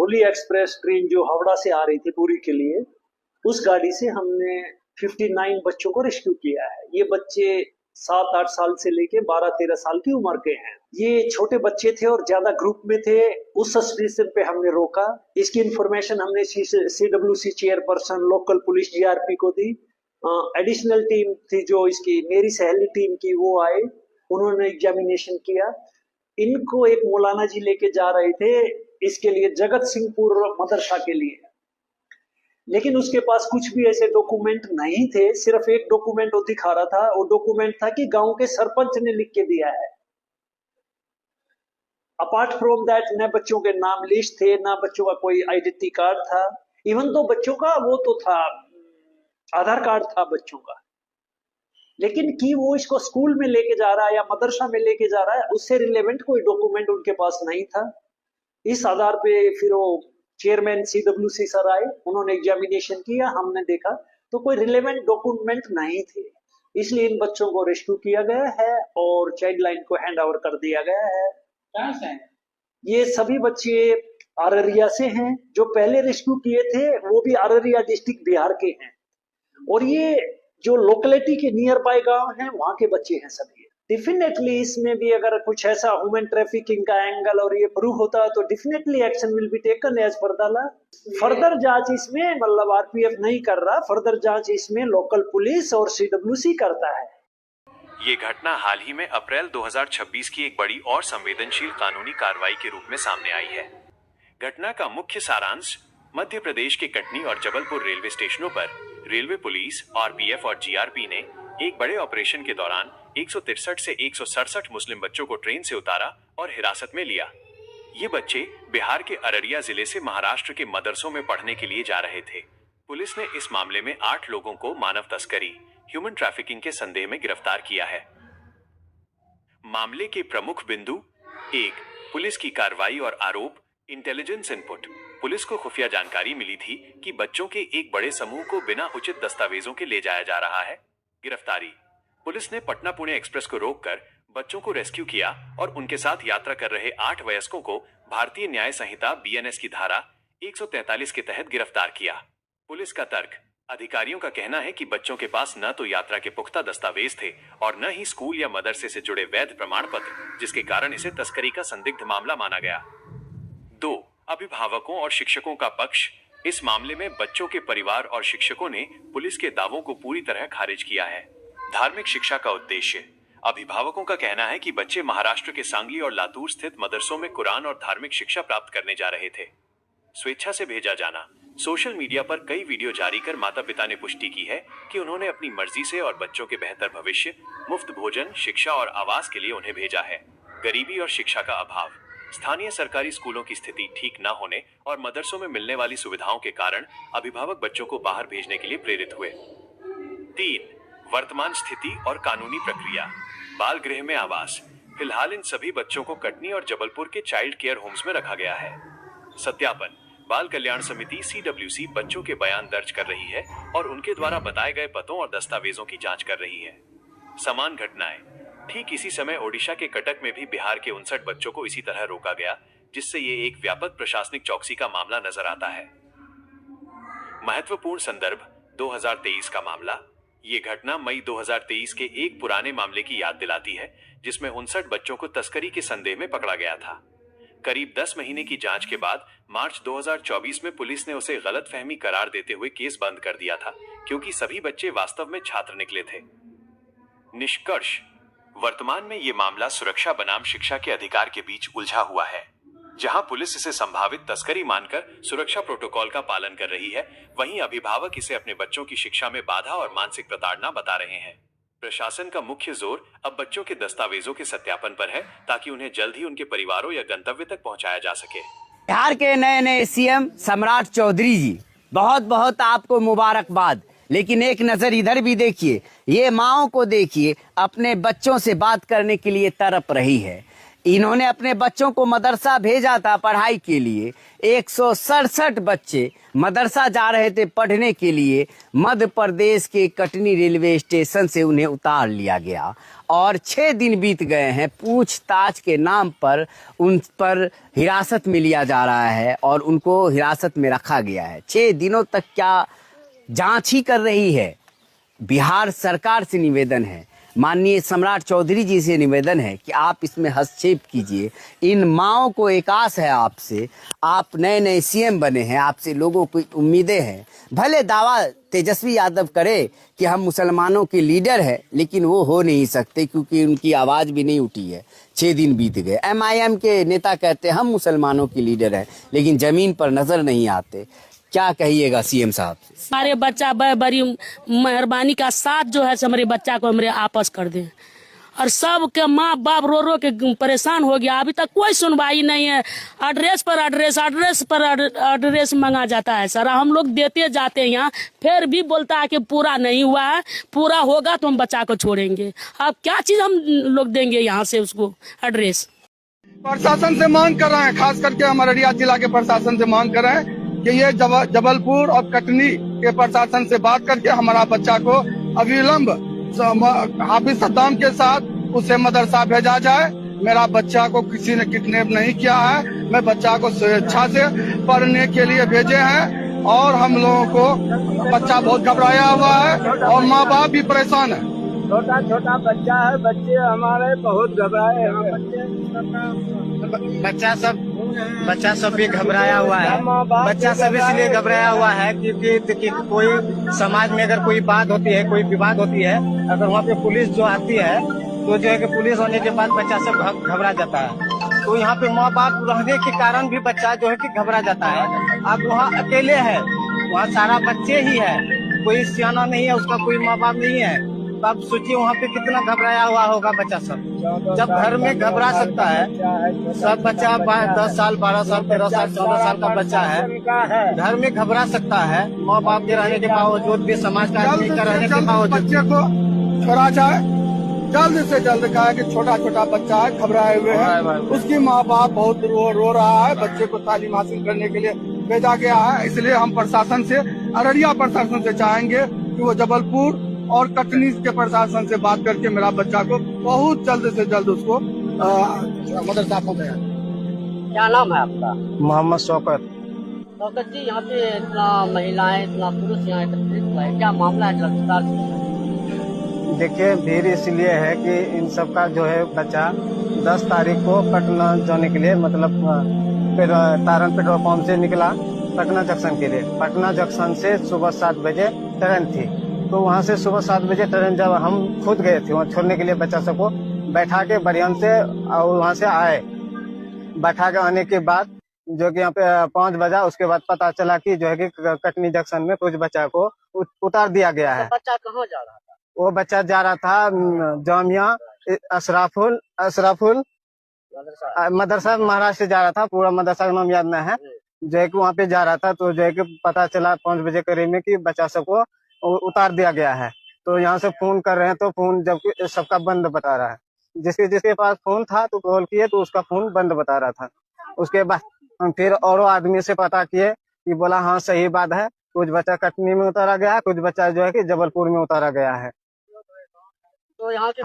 Dhauli express train जो हावड़ा से आ रही थी पुरी के लिए, उस गाड़ी से हमने 59 बच्चों को रेस्क्यू किया है। ये बच्चे 7-8 साल से लेके 12-13 साल की उम्र के हैं। ये छोटे बच्चे थे और ज्यादा ग्रुप में थे। उस सस्पेंशन पे हमने रोका। इसकी इंफॉर्मेशन हमने CWC chairperson, local police, GRP को दी। एडिशनल टीम थी जो इसकी मेरी सहेली टीम की, वो आए, उन्होंने एग्जामिनेशन किया। इनको एक मौलाना जी लेके जा रहे थे इसके लिए जगत सिंहपुर मदरसा के लिए, लेकिन उसके पास कुछ भी ऐसे डॉक्यूमेंट नहीं थे। सिर्फ एक डॉक्यूमेंट वो दिखा रहा था, वो डॉक्यूमेंट था कि गांव के सरपंच ने लिख के दिया है। अपार्ट फ्रॉम दैट न बच्चों के नाम लिस्ट थे, ना बच्चों का कोई आइडेंटिटी कार्ड था। इवन तो बच्चों का वो तो था, आधार कार्ड था बच्चों का, लेकिन कि वो इसको स्कूल में लेके जा रहा है या मदरसा में लेके जा रहा है, उससे रिलेवेंट कोई डॉक्यूमेंट उनके पास नहीं था। इस आधार पे फिर वो चेयरमैन CWC सर आए, उन्होंने एग्जामिनेशन किया, हमने देखा तो कोई रिलेवेंट डॉक्यूमेंट नहीं थे, इसलिए इन बच्चों को रेस्क्यू किया गया है और चाइल्ड लाइन को हैंड ओवर कर दिया गया है। कहां से हैं ये सभी बच्चे? अररिया से हैं। जो पहले रेस्क्यू किए थे वो भी अररिया डिस्ट्रिक्ट बिहार के हैं, और ये जो लोकेलिटी के नियर बाय गांव हैं वहां के बच्चे हैं सभी। डेफिनेटली इसमें भी अगर कुछ ऐसा ह्यूमन ट्रैफिकिंग का एंगल और ये प्रूव होता है तो definitely action will be taken as per the law. Further जांच इसमें मतलब RPF नहीं कर रहा, फर्दर जांच इसमें लोकल पुलिस और CWC करता है। ये घटना हाल ही में अप्रैल 2026 की एक बड़ी और संवेदनशील कानूनी कार्रवाई के रूप में सामने आई है। घटना का मुख्य सारांश मध्य प्रदेश के कटनी और जबलपुर रेलवे स्टेशनों पर रेलवे पुलिस, RPF और GRP ने एक बड़े ऑपरेशन के दौरान 163 से 167 मुस्लिम बच्चों को ट्रेन से उतारा और हिरासत में लिया। ये बच्चे बिहार के अररिया जिले से महाराष्ट्र के मदरसों में पढ़ने के लिए जा रहे थे। पुलिस ने इस मामले में 8 लोगों को मानव तस्करी, ह्यूमन ट्रैफिकिंग के संदेह में गिरफ्तार किया है। मामले के प्रमुख बिंदु: 1. पुलिस की कार्रवाई और आरोप। इंटेलिजेंस इनपुट: पुलिस को खुफिया जानकारी मिली थी कि बच्चों के एक बड़े समूह को बिना उचित दस्तावेजों के ले जाया जा रहा है। गिरफ्तारी: पुलिस ने पटना पुणे एक्सप्रेस को रोककर बच्चों को रेस्क्यू किया और उनके साथ यात्रा कर रहे 8 वयस्कों को भारतीय न्याय संहिता BNS की धारा 143 के तहत गिरफ्तार किया। पुलिस का तर्क: अधिकारियों का कहना है कि बच्चों के पास न तो यात्रा के पुख्ता दस्तावेज थे और न ही स्कूल या मदरसे से जुड़े वैध प्रमाण पत्र, जिसके कारण इसे तस्करी का संदिग्ध मामला माना गया। 2. अभिभावकों और शिक्षकों का पक्ष। इस मामले में बच्चों के परिवार और शिक्षकों ने पुलिस के दावों को पूरी तरह खारिज किया है। धार्मिक शिक्षा का उद्देश्य: अभिभावकों का कहना है कि बच्चे महाराष्ट्र के सांगली और लातूर स्थित मदरसों में कुरान और धार्मिक शिक्षा प्राप्त करने जा रहे थे। स्वेच्छा से भेजा जाना: सोशल मीडिया पर कई वीडियो जारी कर माता पिता ने पुष्टि की है कि उन्होंने अपनी मर्जी से और बच्चों के बेहतर भविष्य, मुफ्त भोजन, शिक्षा और आवास के लिए उन्हें भेजा है। गरीबी और शिक्षा का अभाव: स्थानीय सरकारी स्कूलों की स्थिति ठीक न होने और मदरसों में मिलने वाली सुविधाओं के कारण अभिभावक बच्चों को बाहर भेजने के लिए प्रेरित हुए। 3. वर्तमान स्थिति और कानूनी प्रक्रिया। बाल गृह में आवास: फिलहाल इन सभी बच्चों को कटनी और जबलपुर के चाइल्ड केयर होम्स में रखा गया है। सत्यापन: बाल कल्याण समिति CWC बच्चों के बयान दर्ज कर रही है और उनके द्वारा बताए गए पतों और दस्तावेजों की जांच कर रही है। समान घटनाएं: ठीक इसी समय ओडिशा के कटक में भी बिहार के 59 बच्चों को इसी तरह रोका गया, जिससे ये एक व्यापक प्रशासनिक चौकसी का मामला नजर आता है। महत्वपूर्ण संदर्भ: 2023 का मामला। ये घटना मई 2023 के एक पुराने मामले की याद दिलाती है, जिसमें 59 बच्चों को तस्करी के संदेह में पकड़ा गया था। करीब 10 महीने की जांच के बाद मार्च 2024 में पुलिस ने उसे गलतफहमी करार देते हुए केस बंद कर दिया था, क्योंकि सभी बच्चे वास्तव में छात्र निकले थे। निष्कर्ष: वर्तमान में ये मामला सुरक्षा बनाम शिक्षा के अधिकार के बीच उलझा हुआ है। जहां पुलिस इसे संभावित तस्करी मानकर सुरक्षा प्रोटोकॉल का पालन कर रही है, वहीं अभिभावक इसे अपने बच्चों की शिक्षा में बाधा और मानसिक प्रताड़ना बता रहे हैं। प्रशासन का मुख्य जोर अब बच्चों के दस्तावेजों के सत्यापन पर है, ताकि उन्हें जल्द ही उनके परिवारों या गंतव्य तक पहुंचाया जा सके। बिहार के नए CM सम्राट चौधरी जी, बहुत बहुत आपको मुबारकबाद। लेकिन एक नजर इधर भी देखिए, ये माओ को देखिए, अपने बच्चों से बात करने के लिए तड़प रही है। इन्होंने अपने बच्चों को मदरसा भेजा था पढ़ाई के लिए। 167 बच्चे मदरसा जा रहे थे पढ़ने के लिए। मध्य प्रदेश के कटनी रेलवे स्टेशन से उन्हें उतार लिया गया और 6 दिन बीत गए हैं। पूछताछ के नाम पर उन पर हिरासत में लिया जा रहा है और उनको हिरासत में रखा गया है। 6 दिनों तक क्या जांच ही कर रही है। बिहार सरकार से निवेदन है, माननीय सम्राट चौधरी जी से निवेदन है कि आप इसमें हस्तक्षेप कीजिए। इन माओं को एक आस है आपसे, आप नए नए सीएम बने हैं, आपसे लोगों को उम्मीदें हैं। भले दावा तेजस्वी यादव करे कि हम मुसलमानों के लीडर हैं, लेकिन वो हो नहीं सकते क्योंकि उनकी आवाज़ भी नहीं उठी है। 6 दिन बीत गए। MIM के नेता कहते हैं हम मुसलमानों के लीडर हैं, लेकिन ज़मीन पर नज़र नहीं आते। क्या कहिएगा सीएम साहब से? हमारे बच्चा बड़ी मेहरबानी का साथ जो है हमारे बच्चा को हमारे आपस कर दें। और सब के माँ बाप रो रो के परेशान हो गया। अभी तक कोई सुनवाई नहीं है। एड्रेस पर एड्रेस मांगा जाता है सर। हम लोग देते जाते हैं यहाँ, फिर भी बोलता है कि पूरा नहीं हुआ है, पूरा होगा तो हम बच्चा को छोड़ेंगे। अब क्या चीज हम लोग देंगे यहाँ से उसको एड्रेस? प्रशासन से मांग कर रहे हैं, खास करके हमारे अररिया जिला के प्रशासन से मांग कर रहे हैं कि ये जबलपुर और कटनी के प्रशासन से बात करके हमारा बच्चा को अविलंब हाफिज सद्दाम के साथ उसे मदरसा भेजा जाए। मेरा बच्चा को किसी ने किडनैप नहीं किया है। मैं बच्चा को स्वेच्छा से पढ़ने के लिए भेजे हैं और हम लोगों को बच्चा बहुत घबराया हुआ है और माँ बाप भी परेशान है। छोटा बच्चा है, बच्चे हमारे बहुत घबराए हैं। बच्चा सब भी घबराया हुआ है। बच्चा सब इसलिए घबराया हुआ है क्योंकि कोई समाज में अगर कोई बात होती है, कोई विवाद होती है, अगर वहाँ पे पुलिस जो आती है तो जो है कि पुलिस होने के बाद बच्चा सब घबरा जाता है। तो यहाँ पे माँ बाप रहने के कारण भी बच्चा जो है कि घबरा जाता है। अब वहाँ अकेले है, वहाँ सारा बच्चे ही है, कोई सियाना नहीं है, उसका कोई माँ बाप नहीं है। तो आप सोचिए वहाँ पे कितना घबराया हुआ होगा बच्चा सब। जब घर में घबरा सकता है, सब बच्चा 10 साल 12 साल 13 साल 14 साल का बच्चा है, घर में घबरा सकता है। माँ बाप के रहने के बावजूद भी, समाज का आदमी का रहने के बावजूद बच्चे को छोड़ा जाए जल्द से जल्द। कहा है कि छोटा छोटा बच्चा है, घबराए हुए हैं। उसकी माँ बाप बहुत रो रहा है। बच्चे को तालीम हासिल करने के लिए भेजा गया है। इसलिए हम प्रशासन से, अररिया प्रशासन से चाहेंगे कि वो जबलपुर और कटनी के प्रशासन से बात करके मेरा बच्चा को बहुत जल्द से जल्द उसको मदरसा पहुंचाया। क्या नाम है आपका? मोहम्मद शौकत। शौकत जी, यहाँ पे इतना महिलाएं, इतना पुरुष यहाँ एकत्रित हुआ है, क्या मामला है? विस्तार से देखिए, भीड़ इसलिए है कि इन सब का जो है बच्चा 10 तारीख को पटना जाने के लिए, मतलब तारन पेट्रोल पंप से निकला पटना जंक्शन के लिए। पटना जंक्शन से सुबह 7 बजे ट्रेन थी। तो वहाँ से सुबह 7 बजे ट्रेन, जब हम खुद गए थे वहाँ छोड़ने के लिए बच्चा सबको बैठा के बढ़िया से, और वहाँ से आए। बैठा के आने के बाद जो कि यहाँ पे 5 बजा, उसके बाद पता चला कि जो है कि कटनी जंक्शन में कुछ बच्चा को उतार दिया गया है। बच्चा कहाँ जा रहा था? वो बच्चा जा रहा था जामिया अशराफुल मदरसा महाराष्ट्र से जा रहा था। पूरा मदरसा का नाम याद नहीं है। जो है कि वहाँ पे जा रहा था, तो जो है कि पता चला 5 बजे करीब में कि बच्चा सबको उतार दिया गया है। तो यहाँ से फोन कर रहे हैं, तो फोन जबकि सबका बंद बता रहा है। जिसके पास फोन था तो कॉल किए तो उसका फोन बंद बता रहा था। उसके बाद हम फिर और आदमी से पता किए कि बोला हाँ सही बात है, कुछ बच्चा कटनी में उतारा गया है, कुछ बच्चा जो है कि जबलपुर में उतारा गया है। तो यहाँ के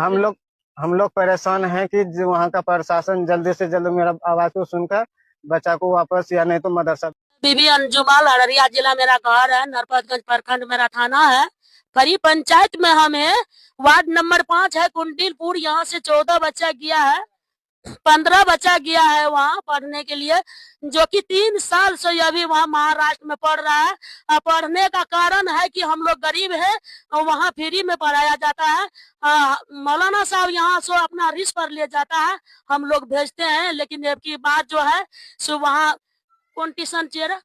हम लोग परेशान हैं कि वहाँ का प्रशासन जल्दी से जल्द मेरा आवाज को सुनकर बच्चा को वापस, या नहीं तो मदरसा। बीबी अंजुमल, अररिया जिला मेरा घर है, नरपतगंज प्रखंड मेरा थाना है। परी पंचायत में हमें वार्ड नंबर 5 है कुंडिलपुर। यहाँ से 14 बच्चा गया है, 15 बच्चा गया है वहाँ पढ़ने के लिए, जो कि 3 साल से अभी वहाँ महाराष्ट्र में पढ़ रहा है। पढ़ने का कारण है कि हम लोग गरीब हैं और वहाँ फ्री में पढ़ाया जाता है। मौलाना साहब यहाँ से अपना रिस्क पर ले जाता है, हम लोग भेजते हैं। लेकिन अब की बात जो है सो वहाँ कंडीशन चेहरा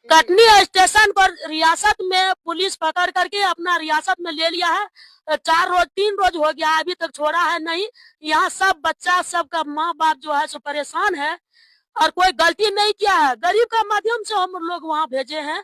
कटनी स्टेशन पर रियासत में पुलिस पकड़ करके अपना रियासत में ले लिया है। 3 रोज हो गया, अभी तक छोड़ा है नहीं। यहाँ सब बच्चा, सबका माँ बाप जो है सो परेशान है और कोई गलती नहीं किया है। गरीब का माध्यम से हम लोग वहाँ भेजे हैं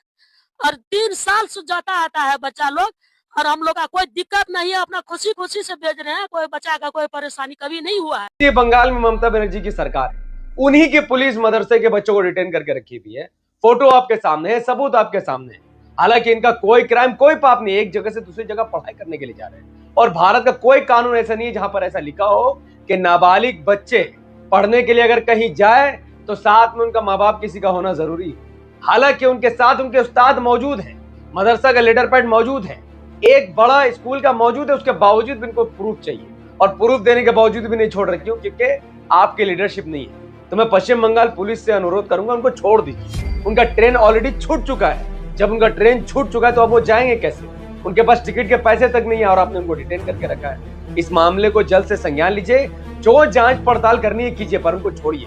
और 3 साल से जाता आता है बच्चा लोग। और हम लोग का कोई दिक्कत नहीं है, अपना खुशी खुशी से भेज रहे हैं, कोई बच्चा का कोई परेशानी कभी नहीं हुआ है। ये बंगाल में ममता बनर्जी की सरकार है, उन्हीं की पुलिस मदरसे के बच्चों को डिटेन करके रखी हुई है। फोटो आपके सामने है, सबूत आपके सामने है। हालांकि इनका कोई क्राइम, कोई पाप नहीं है, एक जगह से दूसरी जगह पढ़ाई करने के लिए जा रहे हैं। और भारत का कोई कानून ऐसा नहीं है जहां पर ऐसा लिखा हो कि नाबालिग बच्चे पढ़ने के लिए अगर कहीं जाए तो साथ में उनका माँ बाप किसी का होना जरूरी है। हालांकि उनके साथ उनके उस्ताद मौजूद हैं, मदरसा का लेटर पैड मौजूद है, एक बड़ा स्कूल का मौजूद है, उसके बावजूद भी इनको प्रूफ चाहिए और प्रूफ देने के बावजूद भी नहीं छोड़ रही हूँ क्योंकि आपकी लीडरशिप नहीं है। तो मैं पश्चिम बंगाल पुलिस से अनुरोध करूंगा, उनको छोड़ दीजिए। उनका ट्रेन ऑलरेडी छूट चुका है। जब उनका ट्रेन छूट चुका है तो अब वो जाएंगे कैसे? उनके पास टिकट के पैसे तक नहीं है और आपने उनको डिटेन करके रखा है। इस मामले को जल्द से संज्ञान लीजिए, जो जांच पड़ताल करनी है कीजिए, पर उनको छोड़िए।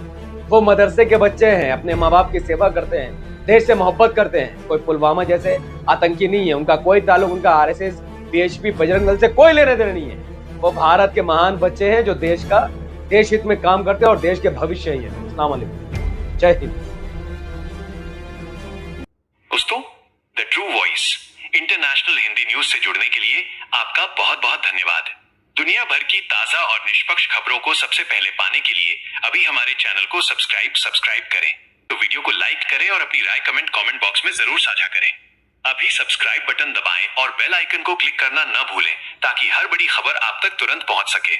वो मदरसे के बच्चे हैं, अपने माँ बाप की सेवा करते हैं, देश से मोहब्बत करते हैं, कोई पुलवामा जैसे आतंकी नहीं है। उनका कोई ताल्लुक उनका आरएसएस, बीएचपी, बजरंग दल से कोई लेने देने नहीं है। वो भारत के महान बच्चे हैं जो देश हित में काम करते हैं और देश के भविष्य ही है। अस्सलाम वालेकुम, जय हिंद। दोस्तों, the true voice international Hindi news से जुड़ने के लिए आपका बहुत बहुत धन्यवाद। दुनिया भर की ताजा और निष्पक्ष खबरों को सबसे पहले पाने के लिए अभी हमारे चैनल को सब्सक्राइब करें। तो वीडियो को लाइक करें और अपनी राय कमेंट बॉक्स में जरूर साझा करें। अभी सब्सक्राइब बटन दबाएं और बेल आइकन को क्लिक करना न भूलें ताकि हर बड़ी खबर आप तक तुरंत पहुंच सके।